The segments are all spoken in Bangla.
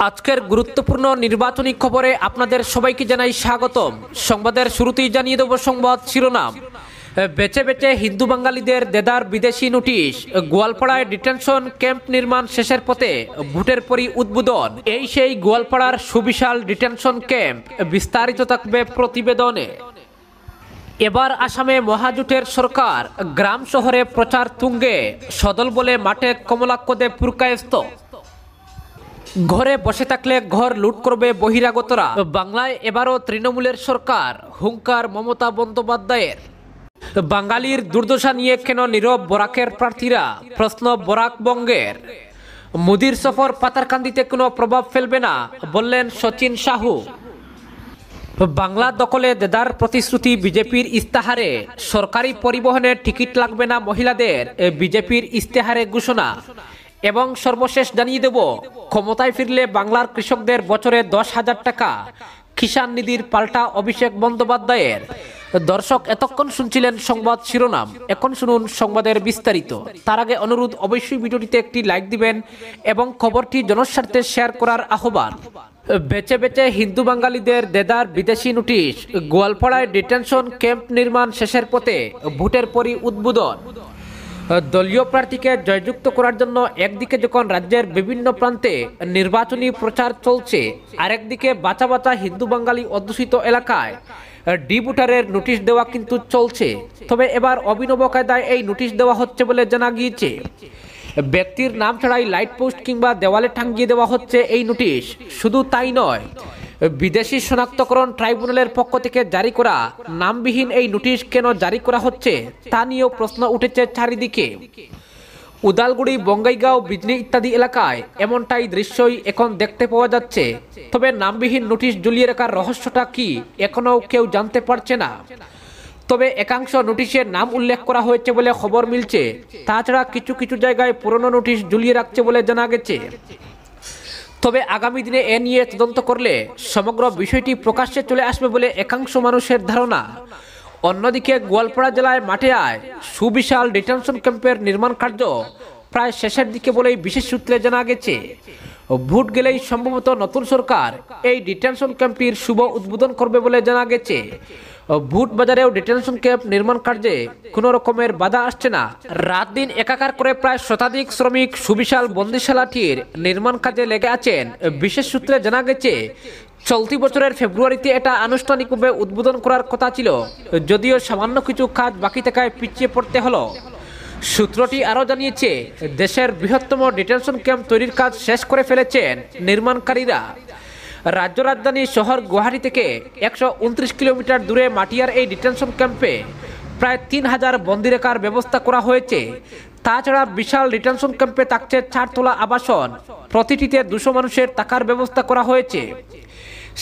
আজকের গুরুত্বপূর্ণ নির্বাচনী খবরে আপনাদের সবাইকে জানাই স্বাগতম। সংবাদের শুরুতেই জানিয়ে দেব সংবাদ শিরোনাম। বেছে বেছে হিন্দু বাঙালিদের দেদার বিদেশি নোটিশ, গোয়ালপাড়ায় ডিটেনশন ক্যাম্প নির্মাণ শেষের পথে, ভোটের পরই উদ্বোধন। এই সেই গোয়ালপাড়ার সুবিশাল ডিটেনশন ক্যাম্প, বিস্তারিত থাকবে প্রতিবেদনে। এবার আসামে মহাজোটের সরকার, গ্রাম শহরে প্রচার তুঙ্গে, সদল বলে মাঠে কমলাক্ষ দেব পুরকায়স্ত। ঘরে বসে থাকলে ঘর লুট করবে বহিরাগতরা, বাংলায় এবারও তৃণমূলের সরকার, হুঙ্কার মমতা বন্দ্যোপাধ্যায়ের। বাঙালির দুর্দশা নিয়ে কেন নীরব বরাকের প্রার্থীরা, প্রশ্ন বরাক বঙ্গের। মোদির সফর পাতারকান্দিতে কোনো প্রভাব ফেলবে না, বললেন সচিন সাহু। বাংলা দখলে দেদার প্রতিশ্রুতি বিজেপির ইস্তাহারে, সরকারি পরিবহনে টিকিট লাগবে না মহিলাদের, বিজেপির ইস্তেহারে ঘোষণা। এবং সর্বশেষ জানিয়ে দেব, ক্ষমতায় ফিরলে বাংলার কৃষকদের বছরে 10,000 টাকা, কিষাণ নিধির পাল্টা অভিষেক বন্দ্যোপাধ্যায়ের। দর্শক, এতক্ষণ শুনছিলেন সংবাদ শিরোনাম, এখন শুনুন সংবাদের বিস্তারিত। তার আগে অনুরোধ, অবশ্যই ভিডিওটিতে একটি লাইক দিবেন এবং খবরটি জনস্বার্থে শেয়ার করার আহ্বান। বেছে বেছে হিন্দু বাঙালিদের দেদার বিদেশি নোটিশ, গোয়ালপাড়ায় ডিটেনশন ক্যাম্প নির্মাণ শেষের পথে, ভোটের পরই উদ্বোধন। দলীয় প্রার্থীকে জয়যুক্ত করার জন্য একদিকে যখন রাজ্যের বিভিন্ন প্রান্তে নির্বাচনী প্রচার চলছে, আরেকদিকে বাঁচা বাঁচা হিন্দু বাঙালি অধ্যুষিত এলাকায় ডি ভোটারের নোটিশ দেওয়া কিন্তু চলছে। তবে এবার অভিনব কায়দায় এই নোটিশ দেওয়া হচ্ছে বলে জানা গিয়েছে। ব্যক্তির নাম ছাড়াই লাইট পোস্ট কিংবা দেওয়ালে টাঙিয়ে দেওয়া হচ্ছে এই নোটিশ। শুধু তাই নয়, বিদেশি শনাক্তকরণ ট্রাইব্যুনালের পক্ষ থেকে জারি করা নামবিহীন এই নোটিশ কেন জারি করা হচ্ছে তা নিয়েও প্রশ্ন উঠেছে চারিদিকে। উদালগুড়ি, বঙ্গাইগাঁও, বিজনি ইত্যাদি এলাকায় এমনটাই দৃশ্যই এখন দেখতে পাওয়া যাচ্ছে। তবে নামবিহীন নোটিশ ঝুলিয়ে রাখার রহস্যটা কি এখনো কেউ জানতে পারছে না। তবে একাংশ নোটিশে নাম উল্লেখ করা হয়েছে বলে খবর মিলছে। তাছাড়া কিছু কিছু জায়গায় পুরনো নোটিশ ঝুলিয়ে রাখছে বলে জানা গেছে। তবে আগামী দিনে এ নিয়ে তদন্ত করলে সমগ্র বিষয়টি প্রকাশ্যে চলে আসবে বলে একাংশ মানুষের ধারণা। অন্যদিকে গোয়ালপাড়া জেলায় মাঠে আয় সুবিশাল ডিটেনশন ক্যাম্পের নির্মাণ কার্য প্রায় শেষের দিকে বলেই বিশেষ সূত্রে জানা গেছে। ভোট গেলেই সম্ভবত নতুন সরকার এই ডিটেনশন ক্যাম্পটির শুভ উদ্বোধন করবে বলে জানা গেছে। ভোট বাজারেও ডিটেনশন ক্যাম্প নির্মাণ কার্যে কোনো রকমের বাধা আসছে না। রাত দিন একাকার করে প্রায় শতাধিক শ্রমিক সুবিশাল বন্দিশালাটির নির্মাণ কাজে লেগে আছেন। বিশেষ সূত্রে জানা গেছে, চলতি বছরের ফেব্রুয়ারিতে এটা আনুষ্ঠানিকভাবে উদ্বোধন করার কথা ছিল, যদিও সামান্য কিছু কাজ বাকি থাকায় পিছিয়ে পড়তে হলো। সূত্রটি আরও জানিয়েছে, দেশের বৃহত্তম ডিটেনশন ক্যাম্প তৈরির কাজ শেষ করে ফেলেছেন নির্মাণকারীরা। রাজ্য রাজধানী শহর গুয়াহাটি থেকে 129 কিলোমিটার দূরে মাটিয়ার এই ডিটেনশন ক্যাম্পে প্রায় 3,000 বন্দি রাখার ব্যবস্থা করা হয়েছে। তাছাড়া বিশাল ডিটেনশন ক্যাম্পে থাকছে 4 তলা আবাসন, প্রতিটিতে 200 মানুষের থাকার ব্যবস্থা করা হয়েছে।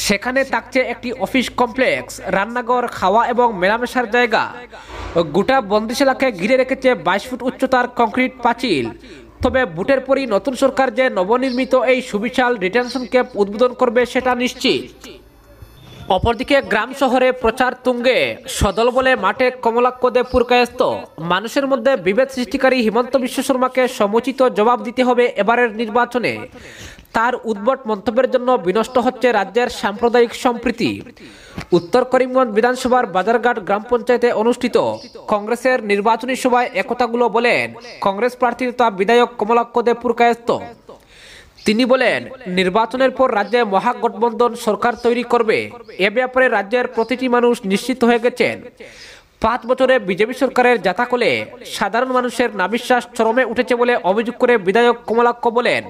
সেখানে থাকছে একটি অফিস কমপ্লেক্স, রান্নাঘর, খাওয়া এবং মেলামেশার জায়গা। গোটা বন্দিশালাকে ঘিরে রেখেছে 22 ফুট উচ্চতার কংক্রিট পাঁচিল। তবে ভোটের পরই নতুন সরকার যে নবনির্মিত এই সুবিশাল ডিটেনশন ক্যাম্প উদ্বোধন করবে সেটা নিশ্চিত। অপরদিকে গ্রাম শহরে প্রচার তুঙ্গে, সদল বলে মাঠে কমলাক্ষ দেব পুরকায়স্ত। মানুষের মধ্যে বিভেদ সৃষ্টিকারী হিমন্ত বিশ্ব শর্মাকে সমুচিত জবাব দিতে হবে এবারের নির্বাচনে। তার উদ্ভট মন্তব্যের জন্য বিনষ্ট হচ্ছে রাজ্যের সাম্প্রদায়িক সম্প্রীতি। উত্তর করিমগঞ্জ বিধানসভার বাজারঘাট গ্রাম পঞ্চায়েতে অনুষ্ঠিত কংগ্রেসের নির্বাচনী সভায় একথাগুলো বলেন কংগ্রেস প্রার্থী তথা বিধায়ক কমলাক্ষ দেব পুরকায়স্ত। তিনি বলেন, নির্বাচনের পর রাজ্যে মহাগঠবন্ধন সরকার তৈরি করবে, এ ব্যাপারে রাজ্যের প্রতিটি মানুষ নিশ্চিত হয়ে গেছেন। 5 বছরে বিজেপি সরকারের জাতাকলে সাধারণ মানুষের নাবিশ্বাস চরমে উঠেছে বলে অভিযোগ করে বিধায়ক কমলাক্ষ বলেন,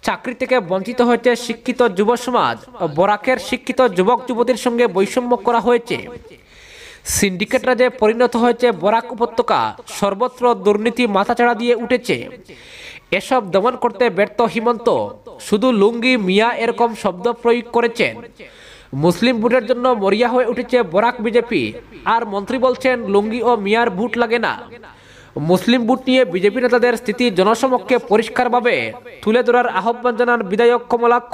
চাকরি থেকে বঞ্চিত হয়েছে শিক্ষিত যুব সমাজ, বরাকের শিক্ষিত যুবক যুবতীর সঙ্গে বৈষম্য করা হয়েছে। সিন্ডিকেট রাজে পরিণত হয়েছে বরাক উপত্যকা, সর্বত্র দুর্নীতি মাথাচাড়া দিয়ে উঠেছে। এসব দমন করতে ব্যর্থ হিমন্ত শুধু লুঙ্গি মিয়া এরকম শব্দ প্রয়োগ করেছেন। মুসলিম ভোটের জন্য মরিয়া হয়ে উঠেছে বরাক বিজেপি, আর মন্ত্রী বলছেন লুঙ্গি ও মিয়ার ভোট লাগে না। মুসলিম ভোট নিয়ে বিজেপি নেতাদের স্থিতি জনসমক্ষে পরিষ্কারভাবে তুলে ধরার আহ্বান জানান বিধায়ক কমলাক্ষ।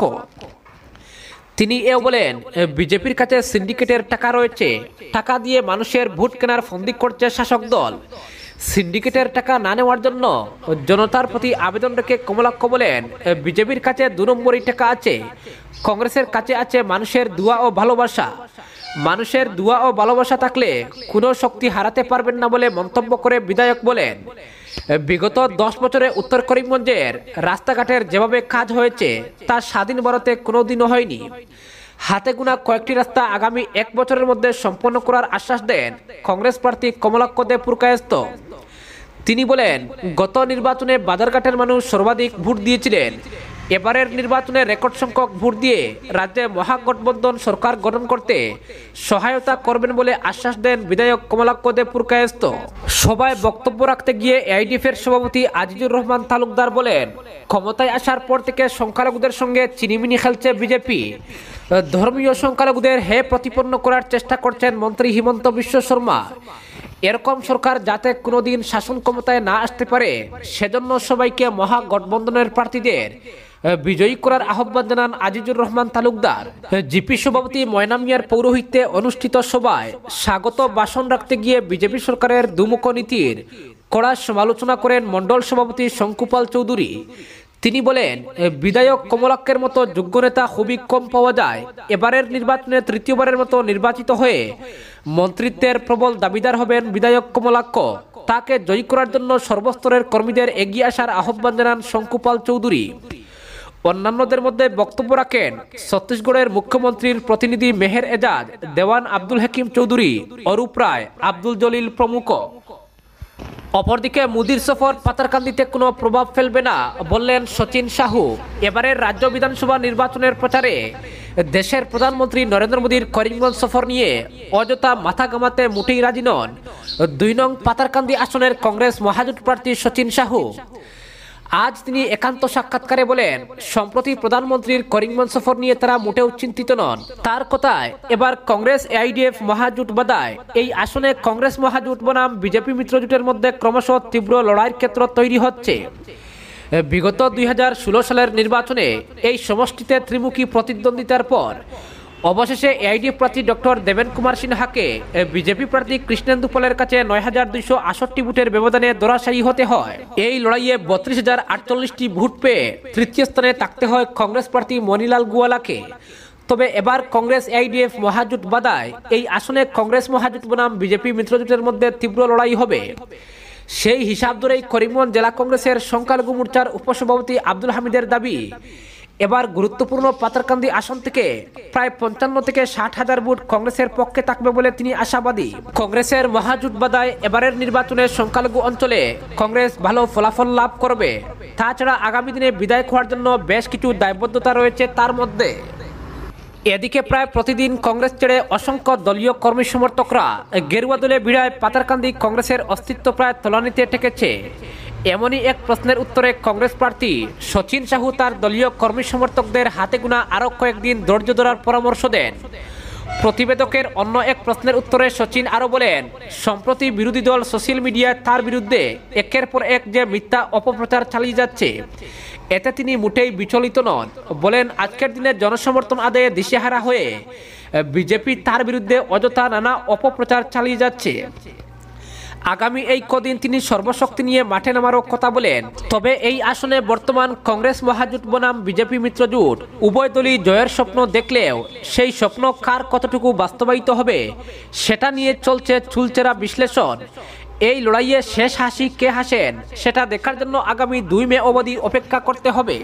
তিনি এও বলেন, বিজেপির কাছে সিন্ডিকেটের টাকা রয়েছে, টাকা দিয়ে মানুষের ভোট কেনার ফন্দি করছে শাসক দল। সিন্ডিকেটের টাকা না নেওয়ার জন্য জনতার প্রতি আবেদন রেখে কমলাক্ষ বলেন, বিজেপির কাছে 2 নম্বরই টাকা আছে, কংগ্রেসের কাছে আছে মানুষের দোয়া ও ভালোবাসা। মানুষের দোয়া ও ভালোবাসা থাকলে কোনো শক্তি হারাতে পারবেন না বলে মন্তব্য করে বিধায়ক বলেন, বিগত 10 বছরে উত্তর করিমগঞ্জের রাস্তাঘাটের যেভাবে কাজ হয়েছে তা স্বাধীন ভারতে কোনোদিনও হয়নি। হাতে গোনা কয়েকটি রাস্তা আগামী 1 বছরের মধ্যে সম্পন্ন করার আশ্বাস দেন কংগ্রেস প্রার্থী কমলাক্ষ দে পুরকায়স্থ। তিনি বলেন, গত নির্বাচনে বাজারঘাটের মানুষ সর্বাধিক ভোট দিয়েছিলেন। এবারের নির্বাচনে রেকর্ড সংখ্যক ভোট দিয়ে রাজ্যে মহাগঠবন্ধন সরকার গঠন করতে সহায়তা করবেন বলে আশ্বাস দেন বিধায়ক কমলাক্ষ দে পুরকায়স্থ। সভায় বক্তব্য রাখতে গিয়ে এআইডিএফের সভাপতি আজিজুর রহমান তালুকদার বলেন, ক্ষমতায় আসার পর থেকে সংখ্যালঘুদের সঙ্গে চিনিমিনি খেলছে বিজেপি। ধর্মীয় সংখ্যালঘুদের হে প্রতিপন্ন করার চেষ্টা করছেন মন্ত্রী হিমন্ত বিশ্ব শর্মা। এরকম সরকার যাতে কোনোদিন শাসন ক্ষমতায় না আসতে পারে সেজন্য সবাইকে মহাগঠবন্ধনের প্রার্থীদের বিজয়ী করার আহ্বান জানান আজিজুর রহমান তালুকদার। জিপি সভাপতি ময়না মিয়ার পৌরোহিত্যে অনুষ্ঠিত সভায় স্বাগত ভাষণ রাখতে গিয়ে বিজেপি সরকারের দুমুখ নীতির কড়া সমালোচনা করেন মণ্ডল সভাপতি শঙ্কুপাল চৌধুরী। তিনি বলেন, বিধায়ক কমলাক্ষের মতো যোগ্য নেতা খুবই কম পাওয়া যায়। এবারের নির্বাচনে 3য়বারের মতো নির্বাচিত হয়ে মন্ত্রিত্বের প্রবল দাবিদার হবেন বিধায়ক কমলাক্ষ। তাকে জয়ী করার জন্য সর্বস্তরের কর্মীদের এগিয়ে আসার আহ্বান জানান শঙ্কুপাল চৌধুরী। অন্যান্যদের মধ্যে বক্তব্য রাখেন ছত্তিশগড়ের মুখ্যমন্ত্রীর প্রতিনিধি মেহের এজাজ, দেওয়ান আব্দুল হাকিম চৌধুরী, অরূপ রায়, আব্দুল জলিল প্রমুখ। অপরদিকে মোদির সফর পাতারকান্দিতে কোনো প্রভাব ফেলবে না বললেন সচিন সাহু। এবারের রাজ্য বিধানসভা নির্বাচনের প্রচারে দেশের প্রধানমন্ত্রী নরেন্দ্র মোদীর করিমগঞ্জ সফর নিয়ে অযথা মাথা ঘামাতে মোটেই রাজি নন 2 নং পাতারকান্দি আসনের কংগ্রেস মহাজোট প্রার্থী সচিন সাহু। আজ তিনি একান্ত সাক্ষাৎকারে বলেন, সম্প্রতি প্রধানমন্ত্রীর করিমগঞ্জ সফর নিয়ে তারা মোটেও চিন্তিত নন। তার কথায়, এবার কংগ্রেস এআইডিএফ মহাজোট বাদায় এই আসনে কংগ্রেস মহাজোট বনাম বিজেপি মিত্রজোটের মধ্যে ক্রমশ তীব্র লড়াইয়ের ক্ষেত্র তৈরি হচ্ছে। বিগত 2016 সালের নির্বাচনে এই সমষ্টিতে ত্রিমুখী প্রতিদ্বন্দ্বিতার পর অবশেষে এআইডিএফ প্রার্থী ডক্টর দেবেন কুমার সিনহাকে বিজেপি প্রার্থী কৃষ্ণেন্দু পলের কাছে 9,268 ভোটের ব্যবধানে ধরাশায়ী হতে হয়। এই লড়াইয়ে 32,048টি ভোট পেয়ে 3য় স্থানে থাকতে হয় কংগ্রেস প্রার্থী মনিলাল গোয়ালাকে। তবে এবার কংগ্রেস এআইডিএফ মহাজোট বাদায় এই আসনে কংগ্রেস মহাজোট বনাম বিজেপি মিত্রজোটের মধ্যে তীব্র লড়াই হবে। সেই হিসাব ধরেই করিমগঞ্জ জেলা কংগ্রেসের সংখ্যালঘু মোর্চার উপসভাপতি আব্দুল হামিদের দাবি, এবার গুরুত্বপূর্ণ পাতারকান্দি আসন থেকে প্রায় 55 থেকে 60,000 ভোট কংগ্রেসের পক্ষে থাকবে বলে তিনি আশাবাদী। কংগ্রেসের মহাজোট বাদায় এবারের নির্বাচনে সংখ্যালঘু অঞ্চলে কংগ্রেস ভালো ফলাফল লাভ করবে। তাছাড়া আগামী দিনে বিধায়ক হওয়ার জন্য বেশ কিছু দায়বদ্ধতা রয়েছে তার মধ্যে। এদিকে প্রায় প্রতিদিন কংগ্রেস ছেড়ে অসংখ্য দলীয় কর্মী সমর্থকরা গেরুয়া দলে ভিড়ায় পাতারকান্দি কংগ্রেসের অস্তিত্ব প্রায় তলানিতে ঠেকেছে। এমনই এক প্রশ্নের উত্তরে কংগ্রেস প্রার্থী সচিন সাহু তার দলীয় কর্মী সমর্থকদের হাতে গোনা আরও কয়েকদিন ধৈর্য ধরার পরামর্শ দেন। প্রতিবেদকের অন্য এক প্রশ্নের উত্তরে সচিন আরও বলেন, সম্প্রতি বিরোধী দল সোশ্যাল মিডিয়ায় তার বিরুদ্ধে একের পর এক যে মিথ্যা অপপ্রচার চালিয়ে যাচ্ছে, এতে তিনি মোটেই বিচলিত নন। বলেন, আজকের দিনে জনসমর্থন আদায়ে দিশেহারা হয়ে বিজেপি তার বিরুদ্ধে অযথা নানা অপপ্রচার চালিয়ে যাচ্ছে। আগামী এই কদিন তিনি সর্বশক্তি নিয়ে মাঠে নামারও কথা বলেন। তবে এই আসনে বর্তমান কংগ্রেস মহাজোট বনাম বিজেপি মিত্রজোট উভয় দলই জয়ের স্বপ্ন দেখলেও সেই স্বপ্ন কার কতটুকু বাস্তবায়িত হবে সেটা নিয়ে চলছে চুলচেরা বিশ্লেষণ। এই লড়াইয়ে শেষ হাসি কে হাসেন সেটা দেখার জন্য আগামী 2 মে অবধি অপেক্ষা করতে হবে।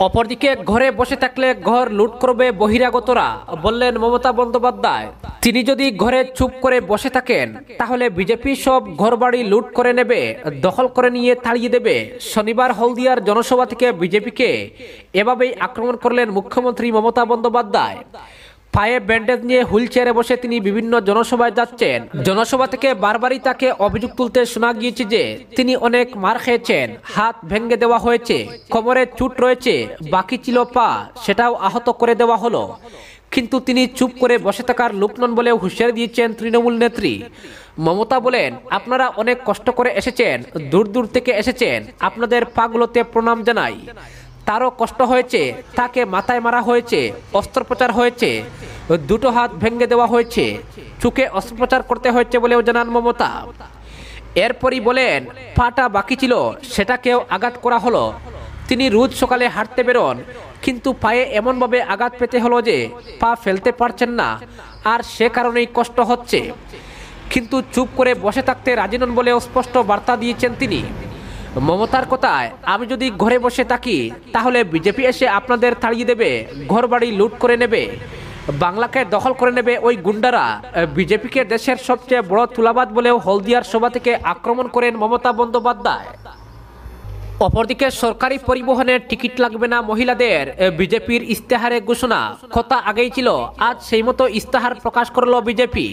অপরদিকে ঘরে বসে থাকলে ঘর লুট করবে বহিরাগতরা বললেন মমতা বন্দ্যোপাধ্যায়। তিনি যদি ঘরে চুপ করে বসে থাকেন তাহলে বিজেপি সব ঘরবাড়ি লুট করে নেবে, দখল করে নিয়ে তাড়িয়ে দেবে। শনিবার হলদিয়ার জনসভা থেকে বিজেপিকে এভাবেই আক্রমণ করলেন মুখ্যমন্ত্রী মমতা বন্দ্যোপাধ্যায়। পায়ে ব্যান্ডেজ নিয়ে হুইল চেয়ারে বসে তিনি বিভিন্ন জনসভায় যাচ্ছেন। জনসভা থেকে বারবারই তাকে অভিযোগ তুলতে শোনা গিয়েছে যে তিনি অনেক মার খেয়েছেন, হাত ভেঙে দেওয়া হয়েছে, কোমরে চোট রয়েছে, বাকি ছিল পা, সেটাও আহত করে দেওয়া হলো। কিন্তু তিনি চুপ করে বসে থাকার লোক নন বলে হুঁশিয়ারি দিয়েছেন তৃণমূল নেত্রী। মমতা বলেন, আপনারা অনেক কষ্ট করে এসেছেন, দূর দূর থেকে এসেছেন, আপনাদের পাগুলোতে প্রণাম জানাই। তারও কষ্ট হয়েছে, তাকে মাথায় মারা হয়েছে, অস্ত্রোপচার হয়েছে, 2টো হাত ভেঙে দেওয়া হয়েছে, চোখে অস্ত্রোপচার করতে হয়েছে বলেও জানান মমতা। এরপরই বলেন, পাটা বাকি ছিল সেটাকেও আঘাত করা হলো। তিনি রোজ সকালে হাঁটতে বেরোন, কিন্তু পায়ে এমনভাবে আঘাত পেতে হলো যে পা ফেলতে পারছেন না, আর সে কারণেই কষ্ট হচ্ছে। কিন্তু চুপ করে বসে থাকতে রাজি নন বলেও স্পষ্ট বার্তা দিয়েছেন তিনি। মমতার কথায়, আমি যদি ঘরে বসে থাকি তাহলে বিজেপি এসে আপনাদের তাড়িয়ে দেবে, ঘরবাড়ি লুট করে নেবে, বাংলাকে দখল করে নেবে ওই গুন্ডারা। বিজেপিকে দেশের সবচেয়ে বড় তুলাবাজ বলেও হলদিয়ার সভা থেকে আক্রমণ করেন মমতা বন্দ্যোপাধ্যায়। অপরদিকে সরকারি পরিবহনের টিকিট লাগবে না মহিলাদের, বিজেপির ইস্তেহারে ঘোষণা। কথা আগেই ছিল, আজ সেই মতো ইস্তেহার প্রকাশ করল বিজেপি।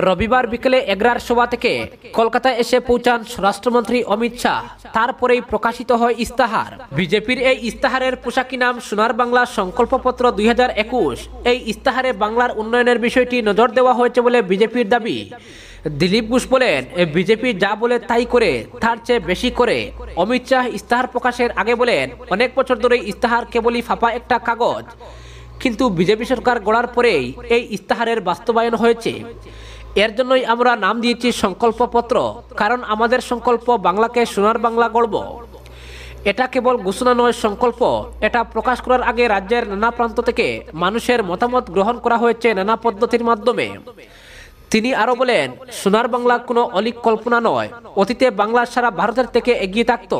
রবিবার বিকেলে এগরার সভা থেকে কলকাতায় এসে পৌঁছান স্বরাষ্ট্রমন্ত্রী অমিত শাহ। তারপরেই প্রকাশিত হয় ইস্তাহার। বিজেপির এই ইস্তাহারের পোশাকি নাম সোনার বাংলা সংকল্পপত্র 2021। এই ইস্তাহারে বাংলার উন্নয়নের বিষয়টি নজর দেওয়া হয়েছে বলে বিজেপির দাবি। দিলীপ ঘোষ বলেন, বিজেপি যা বলে তাই করে, তার চেয়ে বেশি করে। অমিত শাহ ইস্তাহার প্রকাশের আগে বলেন, অনেক বছর ধরে ইস্তাহার কেবলই ফাঁপা একটা কাগজ, কিন্তু বিজেপি সরকার গড়ার পরেই এই ইস্তাহারের বাস্তবায়ন হয়েছে। এর জন্যই আমরা নাম দিয়েছি সংকল্পপত্র, কারণ আমাদের সংকল্প বাংলাকে সোনার বাংলা গড়ব। এটা কেবল ঘোষণা নয়, সংকল্প। এটা প্রকাশ করার আগে রাজ্যের নানা প্রান্ত থেকে মানুষের মতামত গ্রহণ করা হয়েছে নানা পদ্ধতির মাধ্যমে। তিনি আরো বলেন, সোনার বাংলা কোনো অলিক কল্পনা নয়। অতীতে বাংলা সারা ভারতের থেকে এগিয়ে থাকত।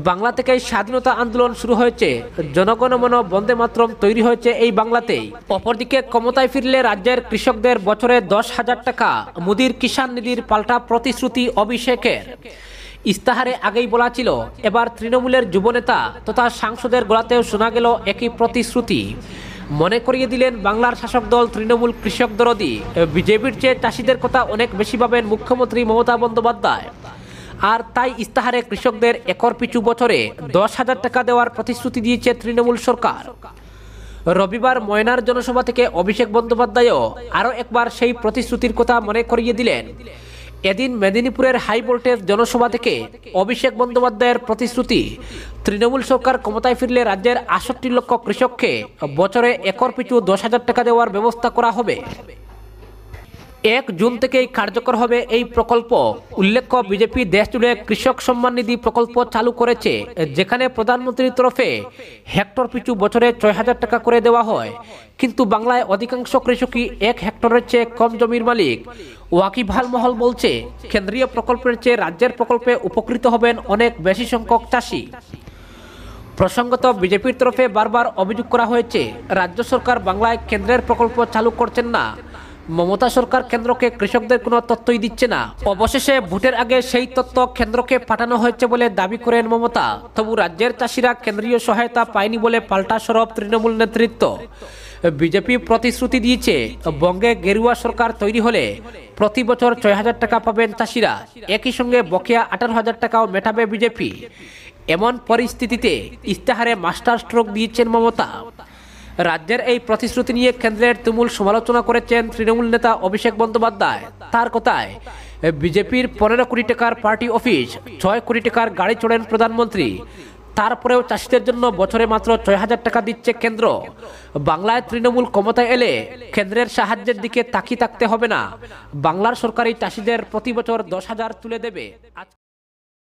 বাংলা থেকেই স্বাধীনতা আন্দোলন শুরু হয়েছে, জনগণমন বন্দে মাতরম তৈরি হয়েছে এই বাংলাতেই। অপরদিকে ক্ষমতায় ফিরলে রাজ্যের কৃষকদের বছরে 10,000 টাকা, মোদির কিষাণ নিধির পাল্টা প্রতিশ্রুতি অভিষেকের। ইস্তাহারে আগেই বলা ছিল, এবার তৃণমূলের যুবনেতা তথা সাংসদের গলাতেও শোনা গেল একই প্রতিশ্রুতি। মনে করিয়ে দিলেন বাংলার শাসক দল তৃণমূল কৃষক দরদি। বিজেপির চেয়ে চাষিদের কথা অনেক বেশি ভাবেন মুখ্যমন্ত্রী মমতা বন্দ্যোপাধ্যায়। আর তাই ইস্তাহারে কৃষকদের একর পিছু বছরে 10,000 টাকা দেওয়ার প্রতিশ্রুতি দিয়েছে তৃণমূল সরকার। রবিবার ময়নার জনসভা থেকে অভিষেক বন্দ্যোপাধ্যায়ও আরও একবার সেই প্রতিশ্রুতির কথা মনে করিয়ে দিলেন। এদিন মেদিনীপুরের হাই ভোল্টেজ জনসভা থেকে অভিষেক বন্দ্যোপাধ্যায়ের প্রতিশ্রুতি, তৃণমূল সরকার ক্ষমতায় ফিরলে রাজ্যের 68 লক্ষ কৃষককে বছরে একর পিছু 10,000 টাকা দেওয়ার ব্যবস্থা করা হবে। 1 জুন থেকেই কার্যকর হবে এই প্রকল্প। উল্লেখ্য, বিজেপি দেশজুড়ে কৃষক সম্মান নিধি প্রকল্প চালু করেছে, যেখানে প্রধানমন্ত্রীর তরফে হেক্টর পিছু বছরে 6,000 টাকা করে দেওয়া হয়। কিন্তু বাংলায় অধিকাংশ কৃষকই 1 হেক্টরের চেয়ে কম জমির মালিক। ওয়াকিবহাল মহল বলছে, কেন্দ্রীয় প্রকল্পের চেয়ে রাজ্যের প্রকল্পে উপকৃত হবেন অনেক বেশি সংখ্যক চাষি। প্রসঙ্গত, বিজেপির তরফে বারবার অভিযোগ করা হয়েছে, রাজ্য সরকার বাংলায় কেন্দ্রের প্রকল্প চালু করছেন না। মমতা সরকার কেন্দ্রকে কৃষকদের কোনো তথ্যই দিচ্ছে না। অবশেষে ভোটের আগে সেই তথ্য কেন্দ্রকে পাঠানো হয়েছে বলে দাবি করেন মমতা। তবু রাজ্যের চাষিরা কেন্দ্রীয় সহায়তা পায়নি বলে পাল্টা সরব তৃণমূল নেতৃত্ব। বিজেপি প্রতিশ্রুতি দিয়েছে, বঙ্গে গেরুয়া সরকার তৈরি হলে প্রতি বছর 6,000 টাকা পাবেন চাষিরা। একই সঙ্গে বকেয়া 18,000 টাকাও মেটাবে বিজেপি। এমন পরিস্থিতিতে ইস্তাহারে মাস্টার স্ট্রোক দিয়েছেন মমতা। রাজ্যের এই প্রতিশ্রুতি নিয়ে কেন্দ্রের তুমুল সমালোচনা করেছেন তৃণমূল নেতা অভিষেক বন্দ্যোপাধ্যায়। তার কথায়, বিজেপির 15 কোটি টাকার পার্টি অফিস, 6 কোটি টাকার গাড়ি চড়েন প্রধানমন্ত্রী। তারপরেও চাষিদের জন্য বছরে মাত্র 6,000 টাকা দিচ্ছে কেন্দ্র। বাংলায় তৃণমূল ক্ষমতায় এলে কেন্দ্রের সাহায্যের দিকে তাকিয়ে থাকতে হবে না। বাংলার সরকারি চাষিদের প্রতি বছর 10,000 তুলে দেবে।